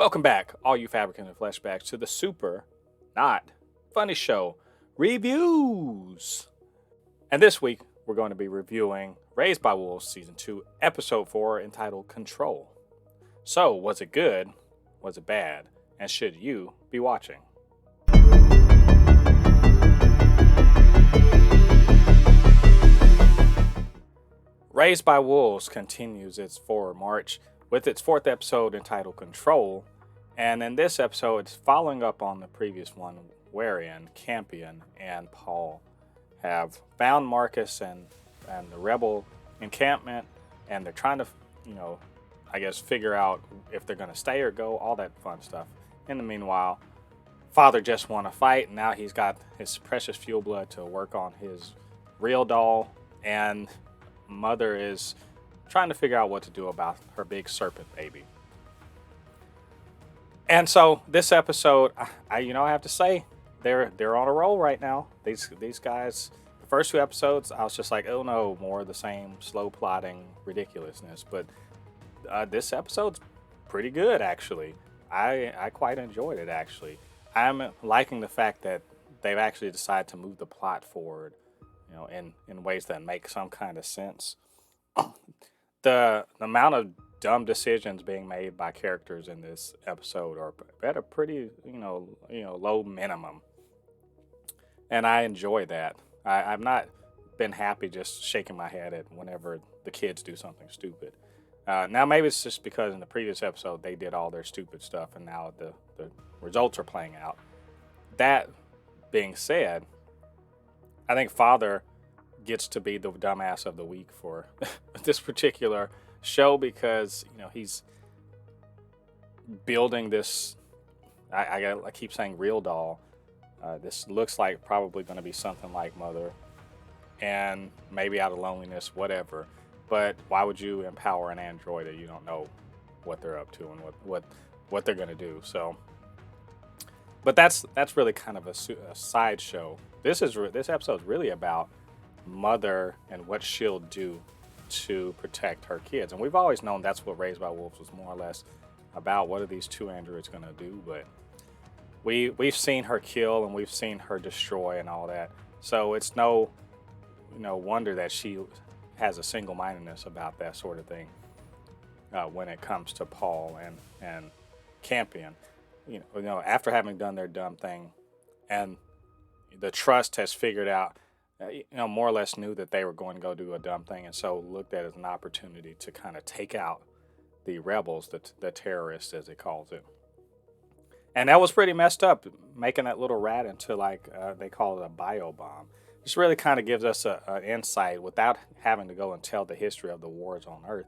Welcome back, all you Fabricans and Fleshbags, to the super, not funny show, Reviews. And this week, we're going to be reviewing Raised by Wolves Season 2, Episode 4, entitled Control. So, was it good? Was it bad? And should you be watching? Raised by Wolves continues its forward march with its fourth episode entitled Control, and in this episode it's following up on the previous one wherein Campion and Paul have found Marcus and the rebel encampment, and they're trying to, figure out if they're going to stay or go, all that fun stuff. In the meanwhile, Father just won a fight, and now he's got his precious fuel blood to work on his real doll, and Mother is trying to figure out what to do about her big serpent baby. And so this episode, I have to say, they're on a roll right now. These guys, the first two episodes, I was just like, oh no, more of the same slow plotting ridiculousness. But this episode's pretty good, actually. I quite enjoyed it, actually. I'm liking the fact that they've actually decided to move the plot forward, in ways that make some kind of sense. The amount of dumb decisions being made by characters in this episode are at a pretty, low minimum. And I enjoy that. I've not been happy just shaking my head at whenever the kids do something stupid. Now, maybe it's just because in the previous episode they did all their stupid stuff and now the results are playing out. That being said, I think Father gets to be the dumbass of the week for this particular show because, he's building this, I keep saying real doll. This looks like probably going to be something like Mother, and maybe out of loneliness, whatever. But why would you empower an android that you don't know what they're up to and what they're going to do? So, but that's really kind of a sideshow. This episode's really about Mother and what she'll do to protect her kids. And we've always known that's what Raised by Wolves was more or less about. What are these two androids going to do? But we've seen her kill and we've seen her destroy and all that. So it's no wonder that she has a single-mindedness about that sort of thing when it comes to Paul and Campion. After having done their dumb thing, and the trust has figured out, more or less knew that they were going to go do a dumb thing, and so looked at it as an opportunity to kind of take out the rebels, the terrorists, as it calls it. And that was pretty messed up, making that little rat into they call it a bio bomb. This really kind of gives us an insight, without having to go and tell the history of the wars on Earth,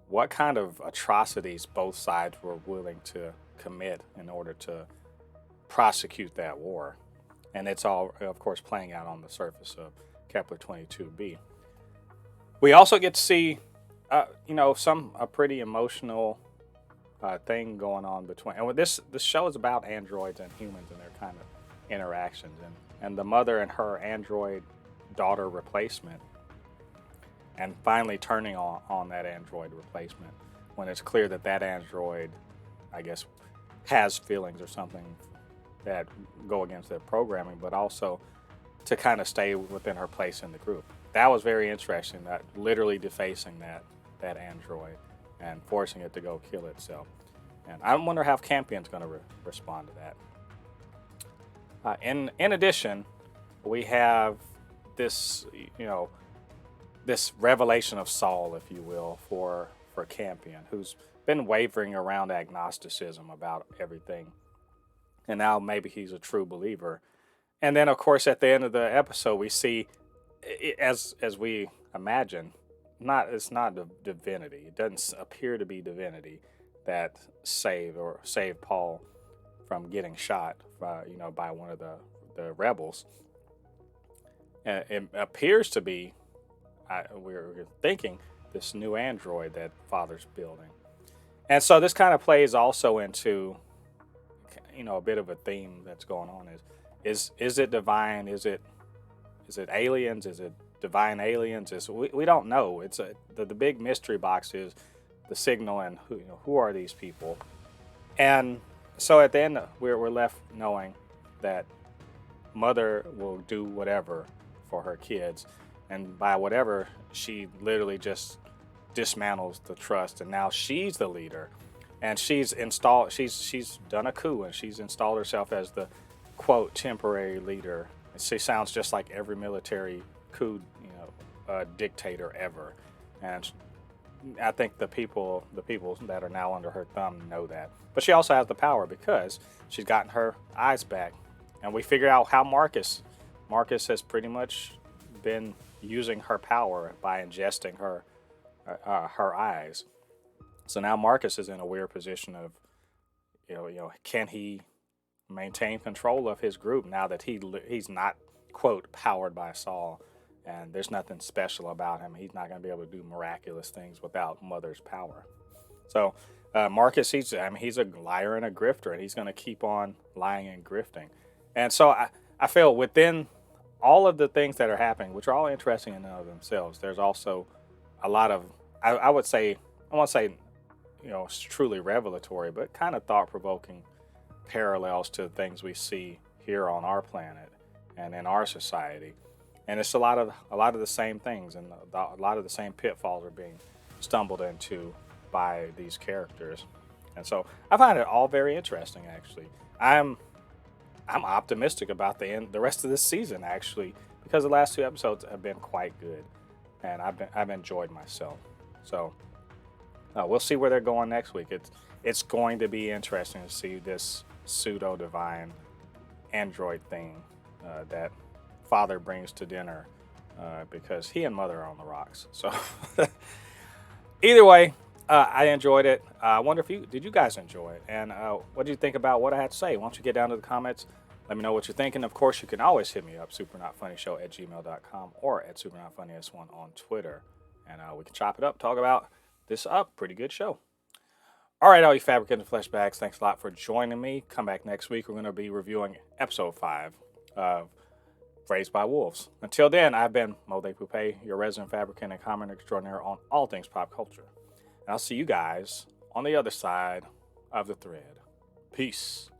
what kind of atrocities both sides were willing to commit in order to prosecute that war. And it's all, of course, playing out on the surface of Kepler 22b. We also get to see, a pretty emotional thing going on between. And this show is about androids and humans and their kind of interactions. And the mother and her android daughter replacement, and finally turning on that android replacement when it's clear that android, I guess, has feelings or something that go against their programming, but also to kind of stay within her place in the group. That was very interesting, that literally defacing that android and forcing it to go kill itself. And I wonder how Campion's going to respond to that. In addition, we have this, this revelation of Saul, if you will, for Campion, who's been wavering around agnosticism about everything. And now maybe he's a true believer. And then, of course, at the end of the episode, we see, as we imagine, it's not divinity. It doesn't appear to be divinity that saved Paul from getting shot, by one of the rebels. It appears to be, we're thinking, this new android that Father's building. And so this kind of plays also into, a bit of a theme that's going on. Is it divine? Is it aliens? Is it divine aliens? We don't know. It's the big mystery box is the signal, and who are these people? And so at the end, we're left knowing that mother will do whatever for her kids, and by whatever, she literally just dismantles the trust, and now she's the leader, and she's done a coup, and she's installed herself as the quote temporary leader. She sounds just like every military coup, dictator ever, and I think the people that are now under her thumb know that. But she also has the power because she's gotten her eyes back, and we figured out how Marcus has pretty much been using her power by ingesting her eyes. So now Marcus is in a weird position of, can he maintain control of his group now that he's not quote powered by Saul, and there's nothing special about him. He's not going to be able to do miraculous things without Mother's power. So Marcus, he's a liar and a grifter, and he's going to keep on lying and grifting. And so I feel within all of the things that are happening, which are all interesting in and of themselves, there's also a lot of I would say I won't say it's truly revelatory, but kind of thought provoking parallels to things we see here on our planet and in our society. And it's a lot of the same things, and a lot of the same pitfalls are being stumbled into by these characters. And so I find it all very interesting. Actually, I'm optimistic about the rest of this season, actually, because the last two episodes have been quite good, and I've enjoyed myself. So we'll see where they're going next week. It's going to be interesting to see this pseudo divine android thing that Father brings to dinner, because he and Mother are on the rocks. So either way, I enjoyed it. I wonder if you guys enjoy it, and what do you think about what I had to say? Why don't you get down to the comments? Let me know what you're thinking. Of course, you can always hit me up, supernotfunnyshow@gmail.com or at supernotfunnys1 on Twitter, and we can chop it up, talk about this pretty good show. All right, all you Fabricans and Fleshbags, thanks a lot for joining me. Come back next week. We're going to be reviewing episode 5 of Raised by Wolves. Until then, I've been Mo de Poupée, your resident fabricant and comment extraordinaire on all things pop culture. And I'll see you guys on the other side of the thread. Peace.